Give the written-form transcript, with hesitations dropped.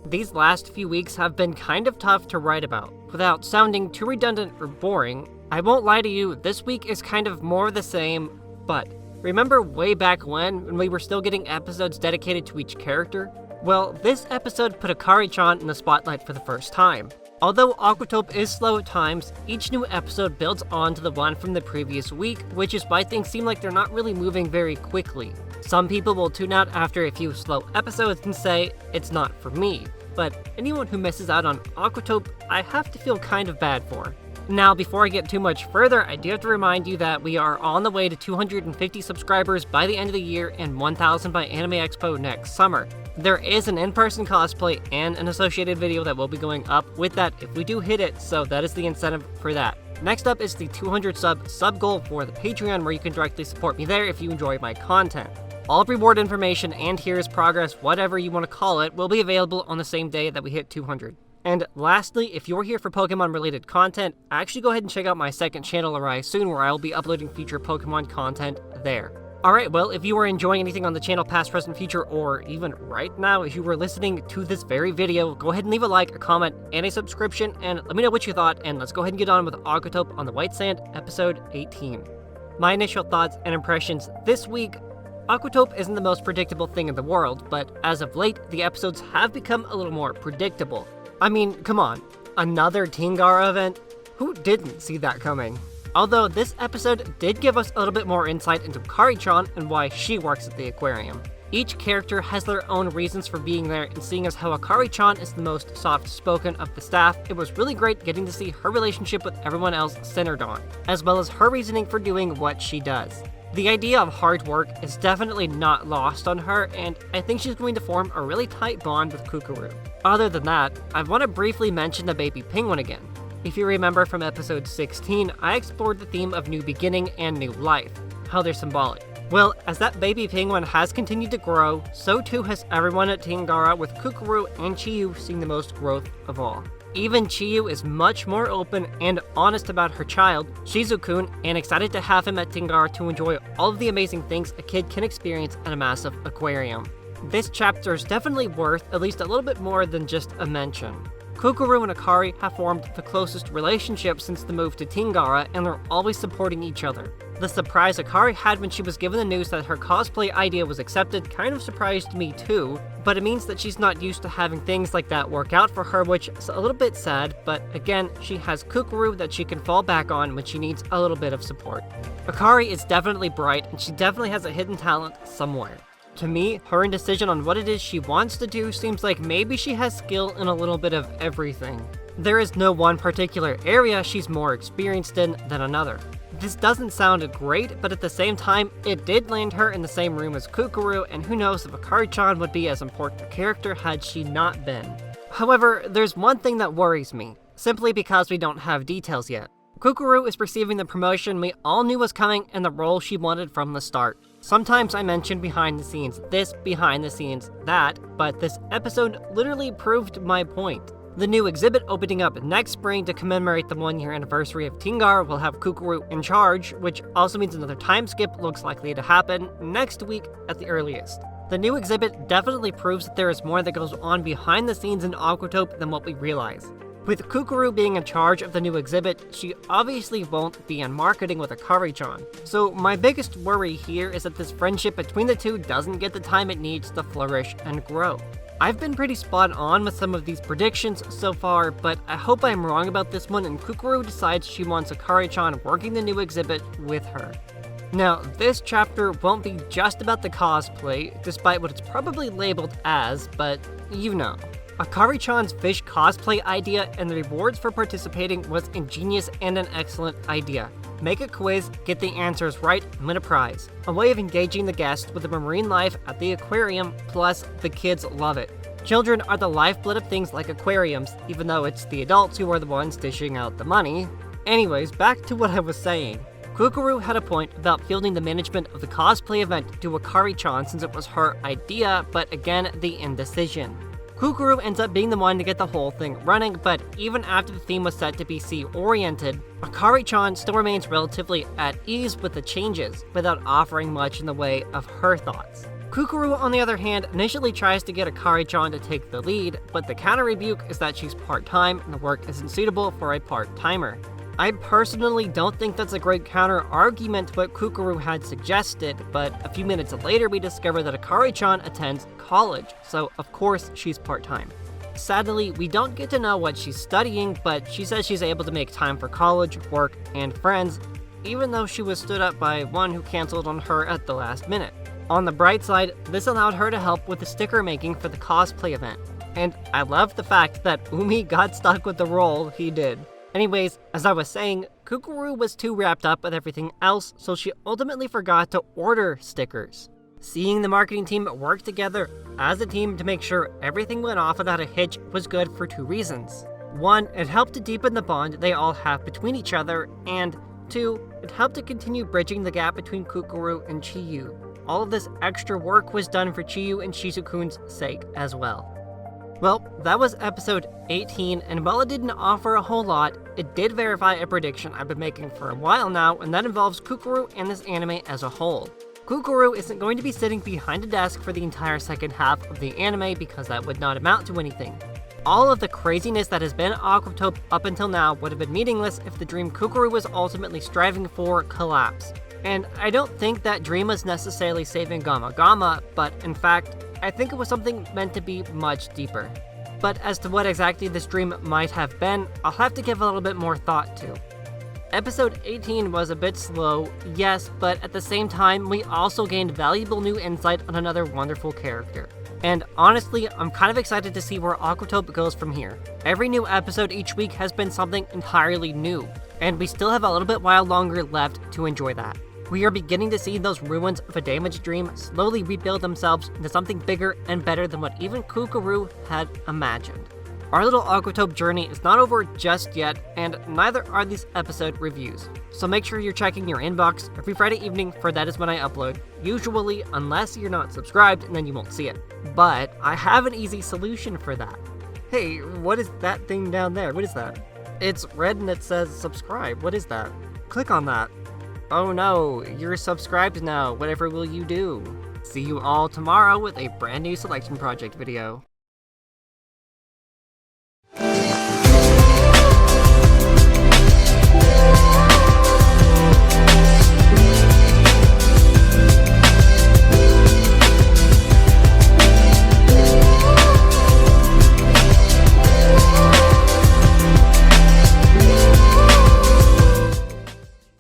These last few weeks have been kind of tough to write about. Without sounding too redundant or boring, I won't lie to you, this week is kind of more of the same, but remember way back when we were still getting episodes dedicated to each character? Well, this episode put Akari-chan in the spotlight for the first time. Although Aquatope is slow at times, each new episode builds on to the one from the previous week, which is why things seem like they're not really moving very quickly. Some people will tune out after a few slow episodes and say, it's not for me. But anyone who misses out on Aquatope, I have to feel kind of bad for. Now, before I get too much further, I do have to remind you that we are on the way to 250 subscribers by the end of the year and 1,000 by Anime Expo next summer. There is an in-person cosplay and an associated video that will be going up with that if we do hit it, so that is the incentive for that. Next up is the 200 sub goal for the Patreon, where you can directly support me there if you enjoy my content. All reward information and here's progress, whatever you want to call it, will be available on the same day that we hit 200. And lastly, if you're here for Pokemon related content, actually go ahead and check out my second channel Arise soon, where I will be uploading future Pokemon content there. Alright, well, if you are enjoying anything on the channel, past, present, future, or even right now, if you were listening to this very video, go ahead and leave a like, a comment, and a subscription, and let me know what you thought, and let's go ahead and get on with Aquatope on the White Sand, episode 18. My initial thoughts and impressions this week: Aquatope isn't the most predictable thing in the world, but as of late, the episodes have become a little more predictable. I mean, come on, another Tingaara event? Who didn't see that coming? Although this episode did give us a little bit more insight into Akari-chan and why she works at the aquarium. Each character has their own reasons for being there, and seeing as how Akari-chan is the most soft-spoken of the staff, it was really great getting to see her relationship with everyone else centered on, as well as her reasoning for doing what she does. The idea of hard work is definitely not lost on her, and I think she's going to form a really tight bond with Kukuru. Other than that, I want to briefly mention the baby penguin again. If you remember from episode 16, I explored the theme of new beginning and new life, how they're symbolic. Well, as that baby penguin has continued to grow, so too has everyone at Tingaara, with Kukuru and Chiyu seeing the most growth of all. Even Chiyu is much more open and honest about her child, Shizu-kun, and excited to have him at Tingaara to enjoy all of the amazing things a kid can experience at a massive aquarium. This chapter is definitely worth at least a little bit more than just a mention. Kukuru and Akari have formed the closest relationship since the move to Tingaara, and they're always supporting each other. The surprise Akari had when she was given the news that her cosplay idea was accepted kind of surprised me too, but it means that she's not used to having things like that work out for her, which is a little bit sad, but again, she has Kukuru that she can fall back on when she needs a little bit of support. Akari is definitely bright, and she definitely has a hidden talent somewhere. To me, her indecision on what it is she wants to do seems like maybe she has skill in a little bit of everything. There is no one particular area she's more experienced in than another. This doesn't sound great, but at the same time, it did land her in the same room as Kukuru, and who knows if Akari-chan would be as important a character had she not been. However, there's one thing that worries me, simply because we don't have details yet. Kukuru is receiving the promotion we all knew was coming and the role she wanted from the start. Sometimes I mention behind the scenes this, behind the scenes that, but this episode literally proved my point. The new exhibit opening up next spring to commemorate the 1-year anniversary of Tingaara will have Kukuru in charge, which also means another time skip looks likely to happen next week at the earliest. The new exhibit definitely proves that there is more that goes on behind the scenes in Aquatope than what we realize. With Kukuru being in charge of the new exhibit, she obviously won't be in marketing with Akari-chan. So my biggest worry here is that this friendship between the two doesn't get the time it needs to flourish and grow. I've been pretty spot on with some of these predictions so far, but I hope I'm wrong about this one and Kukuru decides she wants Akari-chan working the new exhibit with her. Now, this chapter won't be just about the cosplay, despite what it's probably labeled as, but you know. Akari-chan's fish cosplay idea and the rewards for participating was ingenious and an excellent idea. Make a quiz, get the answers right, and win a prize. A way of engaging the guests with the marine life at the aquarium, plus the kids love it. Children are the lifeblood of things like aquariums, even though it's the adults who are the ones dishing out the money. Anyways, back to what I was saying. Kukuru had a point about fielding the management of the cosplay event to Akari-chan since it was her idea, but again, the indecision. Kukuru ends up being the one to get the whole thing running, but even after the theme was set to be sea-oriented, Akari-chan still remains relatively at ease with the changes, without offering much in the way of her thoughts. Kukuru, on the other hand, initially tries to get Akari-chan to take the lead, but the counter-rebuke is that she's part-time and the work isn't suitable for a part-timer. I personally don't think that's a great counter-argument to what Kukuru had suggested, but a few minutes later we discover that Akari-chan attends college, so of course she's part-time. Sadly, we don't get to know what she's studying, but she says she's able to make time for college, work, and friends, even though she was stood up by one who canceled on her at the last minute. On the bright side, this allowed her to help with the sticker making for the cosplay event, and I love the fact that Umi got stuck with the role he did. Anyways, as I was saying, Kukuru was too wrapped up with everything else, so she ultimately forgot to order stickers. Seeing the marketing team work together as a team to make sure everything went off without a hitch was good for two reasons. One, it helped to deepen the bond they all have between each other, and two, it helped to continue bridging the gap between Kukuru and Chiyu. All of this extra work was done for Chiyu and Shizukun's sake as well. Well, that was episode 18, and while it didn't offer a whole lot, it did verify a prediction I've been making for a while now, and that involves Kukuru and this anime as a whole. Kukuru isn't going to be sitting behind a desk for the entire second half of the anime because that would not amount to anything. All of the craziness that has been Aquatope up until now would have been meaningless if the dream Kukuru was ultimately striving for collapsed. And I don't think that dream was necessarily saving Gamma Gamma, but in fact, I think it was something meant to be much deeper. But as to what exactly this dream might have been, I'll have to give a little bit more thought to. Episode 18 was a bit slow, yes, but at the same time, we also gained valuable new insight on another wonderful character. And honestly, I'm kind of excited to see where Aquatope goes from here. Every new episode each week has been something entirely new, and we still have a little bit while longer left to enjoy that. We are beginning to see those ruins of a damaged dream slowly rebuild themselves into something bigger and better than what even Kukuru had imagined. Our little Aquatope journey is not over just yet, and neither are these episode reviews. So make sure you're checking your inbox every Friday evening, for that is when I upload. Usually, unless you're not subscribed, and then you won't see it. But I have an easy solution for that. Hey, what is that thing down there? What is that? It's red and it says subscribe. What is that? Click on that. Oh no, you're subscribed now. Whatever will you do? See you all tomorrow with a brand new selection project video.